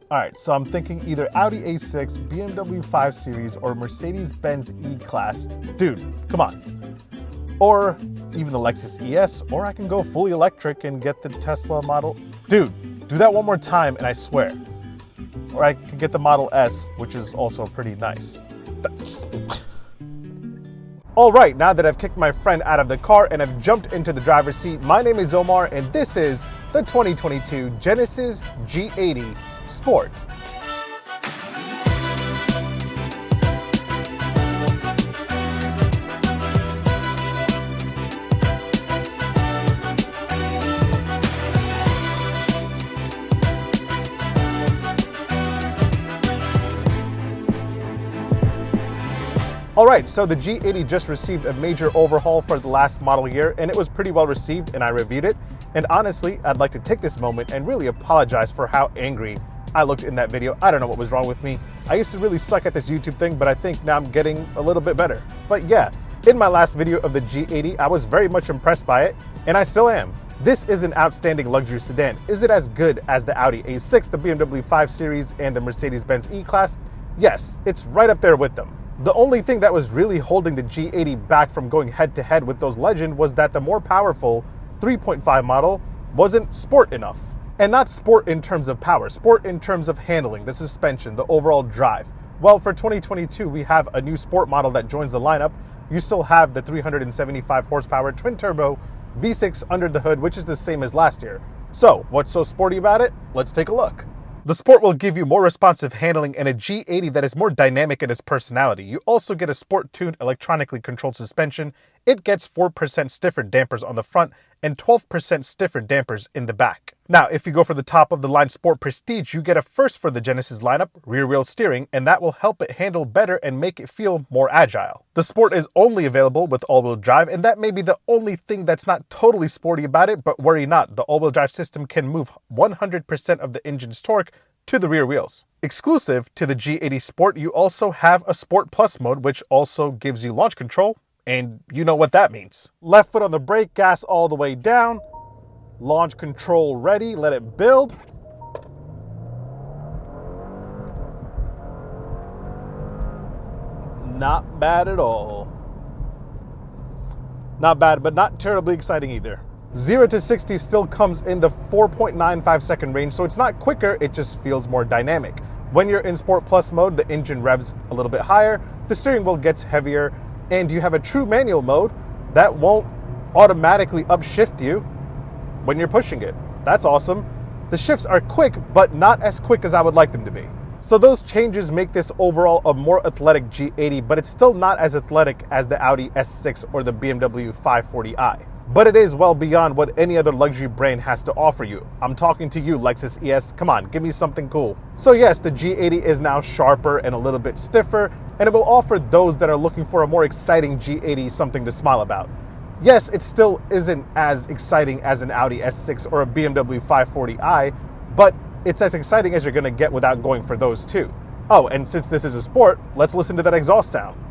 All right, so I'm thinking either Audi A6, BMW 5 Series, or Mercedes-Benz E-Class. Dude, come on. Or even the Lexus ES, or I can go fully electric and get the Tesla Model. Dude, do that one more time and I swear. Or I could get the Model S, which is also pretty nice. All right, now that I've kicked my friend out of the car and I've jumped into the driver's seat, my name is Omar and this is the 2022 Genesis G80 Sport. All right, so the G80 just received a major overhaul for the last model year, and it was pretty well received, and I reviewed it. And honestly, I'd like to take this moment and really apologize for how angry I looked in that video. I don't know what was wrong with me. I used to really suck at this YouTube thing, but I think now I'm getting a little bit better. But yeah, in my last video of the G80, I was very much impressed by it, and I still am. This is an outstanding luxury sedan. Is it as good as the Audi A6, the BMW 5 Series, and the Mercedes-Benz E-Class? Yes, it's right up there with them. The only thing that was really holding the G80 back from going head-to-head with those legends was that the more powerful 3.5 model wasn't sport enough. And not sport in terms of power, sport in terms of handling, the suspension, the overall drive. Well, for 2022, we have a new sport model that joins the lineup. You still have the 375 horsepower twin-turbo V6 under the hood, which is the same as last year. So, what's so sporty about it? Let's take a look. The Sport will give you more responsive handling and a G80 that is more dynamic in its personality. You also get a sport-tuned electronically controlled suspension. It gets 4% stiffer dampers on the front and 12% stiffer dampers in the back. Now, if you go for the top of the line Sport Prestige, you get a first for the Genesis lineup, rear wheel steering, and that will help it handle better and make it feel more agile. The Sport is only available with all-wheel drive, and that may be the only thing that's not totally sporty about it, but worry not, the all-wheel drive system can move 100% of the engine's torque to the rear wheels. Exclusive to the G80 Sport, you also have a Sport Plus mode, which also gives you launch control, and you know what that means. Left foot on the brake, gas all the way down, launch control ready, let it build. Not bad at all. Not bad, but not terribly exciting either. 0 to 60 still comes in the 4.95 second range, so it's not quicker, it just feels more dynamic. When you're in Sport Plus mode, the engine revs a little bit higher, the steering wheel gets heavier, and you have a true manual mode that won't automatically upshift you when you're pushing it. That's awesome. The shifts are quick, but not as quick as I would like them to be. So those changes make this overall a more athletic G80, but it's still not as athletic as the Audi S6 or the BMW 540i. But it is well beyond what any other luxury brand has to offer you. I'm talking to you, Lexus ES. Come on, give me something cool. So yes, the G80 is now sharper and a little bit stiffer, and it will offer those that are looking for a more exciting G80 something to smile about. Yes, it still isn't as exciting as an Audi S6 or a BMW 540i, but it's as exciting as you're gonna get without going for those two. Oh, and since this is a sport, let's listen to that exhaust sound.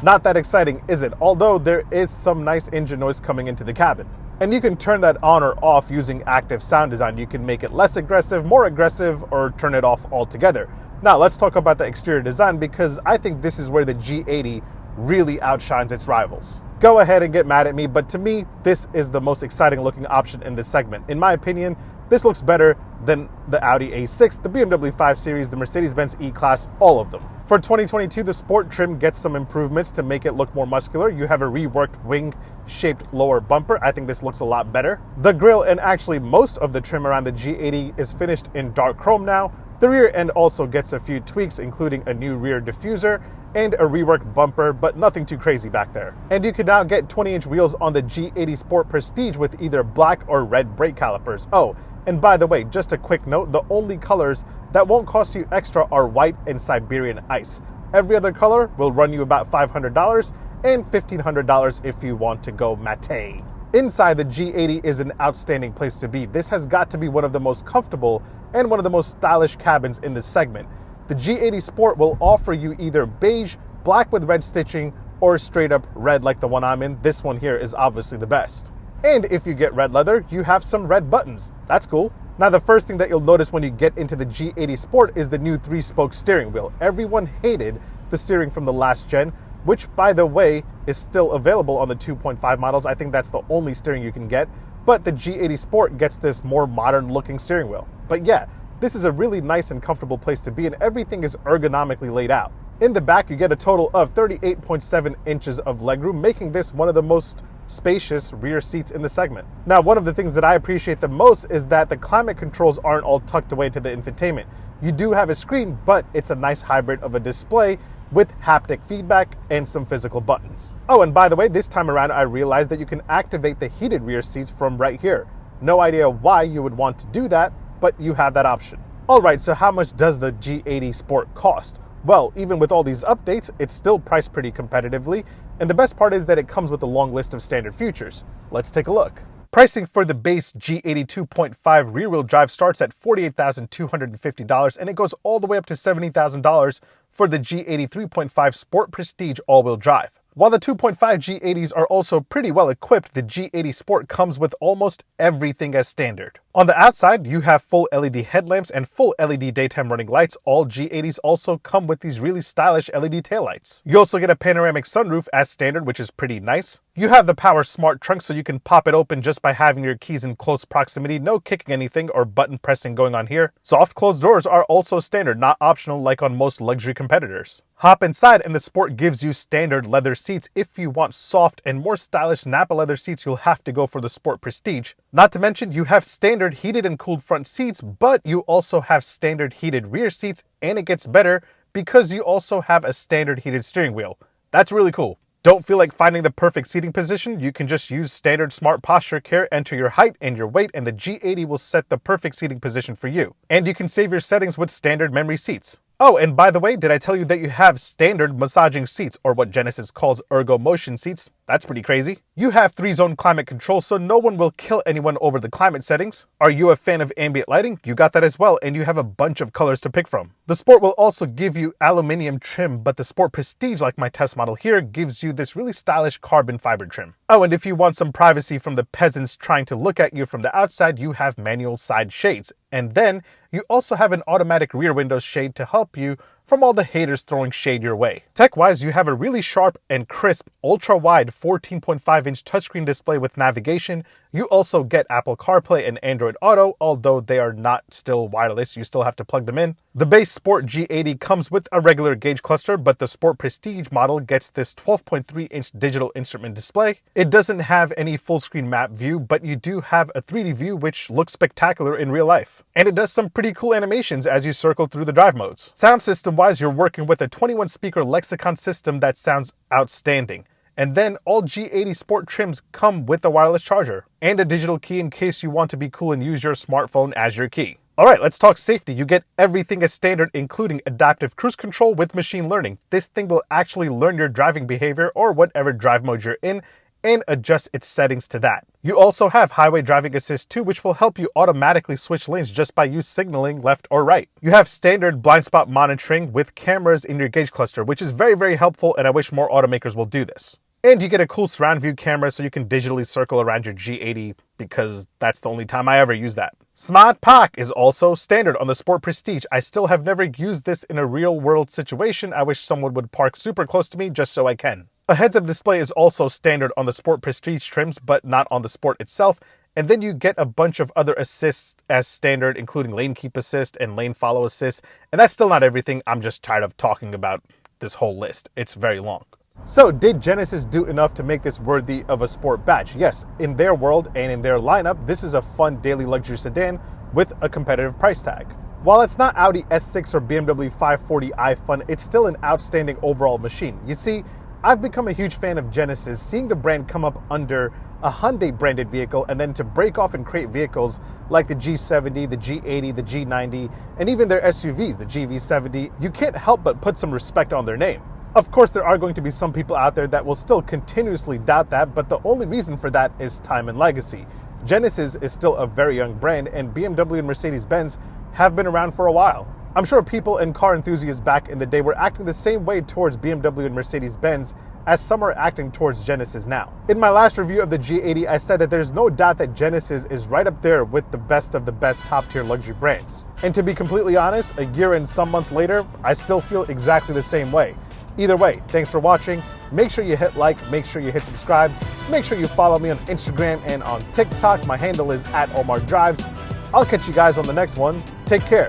Not that exciting, is it? Although there is some nice engine noise coming into the cabin. And you can turn that on or off using active sound design. You can make it less aggressive, more aggressive, or turn it off altogether. Now let's talk about the exterior design, because I think this is where the G80 really outshines its rivals. Go ahead and get mad at me, but to me, this is the most exciting looking option in this segment. In my opinion, this looks better than the Audi A6, the BMW 5 Series, the Mercedes-Benz E-Class, all of them. For 2022, the Sport trim gets some improvements to make it look more muscular. You have a reworked wing-shaped lower bumper. I think this looks a lot better. The grille and actually most of the trim around the G80 is finished in dark chrome now. The rear end also gets a few tweaks, including a new rear diffuser and a reworked bumper, but nothing too crazy back there. And you can now get 20-inch wheels on the G80 Sport Prestige with either black or red brake calipers. Oh, and by the way, just a quick note, the only colors that won't cost you extra are white and Siberian ice. Every other color will run you about $500 and $1,500 if you want to go matte. Inside, the G80 is an outstanding place to be. This has got to be one of the most comfortable and one of the most stylish cabins in this segment. The G80 Sport will offer you either beige, black with red stitching, or straight up red like the one I'm in, this one here is obviously the best. And if you get red leather, you have some red buttons. That's cool. Now, the first thing that you'll notice when you get into the G80 Sport is the new 3-spoke steering wheel. Everyone hated the steering from the last gen, which, by the way, is still available on the 2.5 models. I think that's the only steering you can get. But the G80 Sport gets this more modern looking steering wheel. But yeah, this is a really nice and comfortable place to be, and everything is ergonomically laid out. In the back, you get a total of 38.7 inches of legroom, making this one of the most spacious rear seats in the segment. Now, one of the things that I appreciate the most is that the climate controls aren't all tucked away to the infotainment. You do have a screen, but it's a nice hybrid of a display with haptic feedback and some physical buttons. Oh, and by the way, this time around, I realized that you can activate the heated rear seats from right here. No idea why you would want to do that, but you have that option. All right, so how much does the G80 Sport cost? Well, even with all these updates, it's still priced pretty competitively, and the best part is that it comes with a long list of standard features. Let's take a look. Pricing for the base G80 2.5 rear-wheel drive starts at $48,250, and it goes all the way up to $70,000 for the G80 3.5 Sport Prestige all-wheel drive. While the 2.5 G80s are also pretty well equipped, the G80 Sport comes with almost everything as standard. On the outside, you have full LED headlamps and full LED daytime running lights. All G80s also come with these really stylish LED taillights. You also get a panoramic sunroof as standard, which is pretty nice. You have the power smart trunk, so you can pop it open just by having your keys in close proximity. No kicking anything or button pressing going on here. Soft closed doors are also standard, not optional like on most luxury competitors. Hop inside and the Sport gives you standard leather seats. If you want soft and more stylish Nappa leather seats, you'll have to go for the Sport Prestige. Not to mention, you have standard heated and cooled front seats, but you also have standard heated rear seats, and it gets better because you also have a standard heated steering wheel. That's really cool. Don't feel like finding the perfect seating position? You can just use standard smart posture care, enter your height and your weight, and the G80 will set the perfect seating position for you. And you can save your settings with standard memory seats. Oh, and by the way, did I tell you that you have standard massaging seats, or what Genesis calls ergo motion seats? That's pretty crazy. You have 3-zone climate control, so no one will kill anyone over the climate settings. Are you a fan of ambient lighting? You got that as well, and you have a bunch of colors to pick from. The Sport will also give you aluminum trim, but the Sport Prestige, like my test model here, gives you this really stylish carbon fiber trim. Oh, and if you want some privacy from the peasants trying to look at you from the outside, you have manual side shades. And then you also have an automatic rear window shade to help you from all the haters throwing shade your way. Tech-wise, you have a really sharp and crisp, ultra-wide 14.5-inch touchscreen display with navigation. You also get Apple CarPlay and Android Auto, although they are not still wireless, you still have to plug them in. The base Sport G80 comes with a regular gauge cluster, but the Sport Prestige model gets this 12.3-inch digital instrument display. It doesn't have any full-screen map view, but you do have a 3D view, which looks spectacular in real life. And it does some pretty cool animations as you circle through the drive modes. Sound system-wise, you're working with a 21-speaker Lexicon system that sounds outstanding. And then all G80 Sport trims come with a wireless charger and a digital key in case you want to be cool and use your smartphone as your key. All right, let's talk safety. You get everything as standard, including adaptive cruise control with machine learning. This thing will actually learn your driving behavior or whatever drive mode you're in and adjust its settings to that. You also have Highway Driving Assist 2, which will help you automatically switch lanes just by you signaling left or right. You have standard blind spot monitoring with cameras in your gauge cluster, which is very, very helpful, and I wish more automakers will do this. And you get a cool surround view camera so you can digitally circle around your G80, because that's the only time I ever use that. Smart Park is also standard on the Sport Prestige. I still have never used this in a real world situation. I wish someone would park super close to me just so I can. A heads-up display is also standard on the Sport Prestige trims, but not on the Sport itself. And then you get a bunch of other assists as standard, including lane keep assist and lane follow assist. And that's still not everything. I'm just tired of talking about this whole list. It's very long. So did Genesis do enough to make this worthy of a Sport badge? Yes, in their world and in their lineup, this is a fun daily luxury sedan with a competitive price tag. While it's not Audi S6 or BMW 540i fun, it's still an outstanding overall machine. You see, I've become a huge fan of Genesis, seeing the brand come up under a Hyundai branded vehicle and then to break off and create vehicles like the G70, the G80, the G90, and even their SUVs, the GV70. You can't help but put some respect on their name. Of course, there are going to be some people out there that will still continuously doubt that, but the only reason for that is time and legacy. Genesis is still a very young brand, and BMW and Mercedes-Benz have been around for a while. I'm sure people and car enthusiasts back in the day were acting the same way towards BMW and Mercedes-Benz as some are acting towards Genesis now. In my last review of the G80, I said that there's no doubt that Genesis is right up there with the best of the best top-tier luxury brands. And to be completely honest, a year and some months later, I still feel exactly the same way. Either way, thanks for watching. Make sure you hit like, make sure you hit subscribe, make sure you follow me on Instagram and on TikTok. My handle is @OmarDrives. I'll catch you guys on the next one. Take care.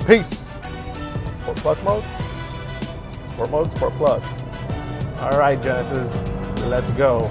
Peace. Sport Plus mode? Sport mode? Sport Plus. All right, Genesis, let's go.